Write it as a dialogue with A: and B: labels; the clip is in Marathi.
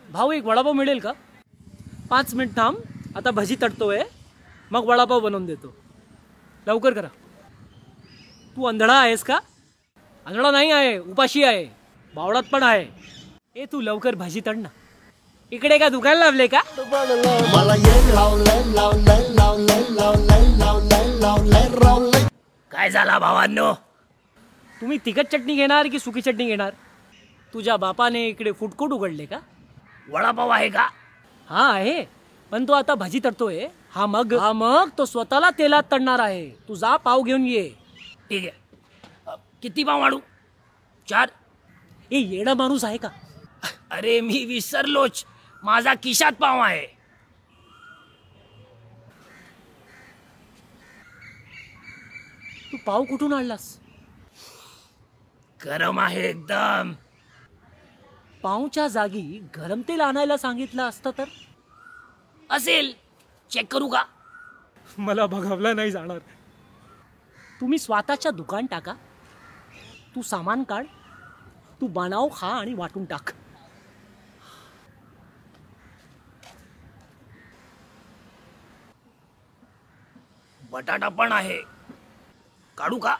A: भाऊ एक वडापाव मिळेल का? 5 मिनिट थांब, आता भजी तळतोय, मग वडापाव बनवून देतो. लवकर करा. तू अंधळा आहेस का? अंधळा नाही आहे, उपाशी आहे, बावळात पण आहे. ए तू लवकर भजी तळ ना. इकडे का दुकान लावले का? काय झाला भावांनो? तुम्ही तिखट चटणी घेणार की सुकी चटणी घेणार? तुझ्या बापाने इकडे फूड कोर्ट उघडले का? वडापाव आहे का? हा आहे, पण तो आता भजी तळतोय. हा मग तो स्वतःला तेलात तळणार आहे. तू जा पाव घेऊन ये. ठीक आहे. किती पाव वाढू? 4. ए येडा माणूस आहे का? अरे मी विसरलोच, माझा खिशात पाव आहे. तू पाव कुठून आणलास? गरम आहे एकदम. पावच्या जागी गरम तेल आणायला सांगितलं असतं तर? असेल, चेक करू का? मला बघावला नाही जाणार. तुम्ही स्वतःच्या दुकान टाका. तू सामान काढ, तू बनाव, खा आणि वाटून टाक. बटाटा पण आहे, काढू का?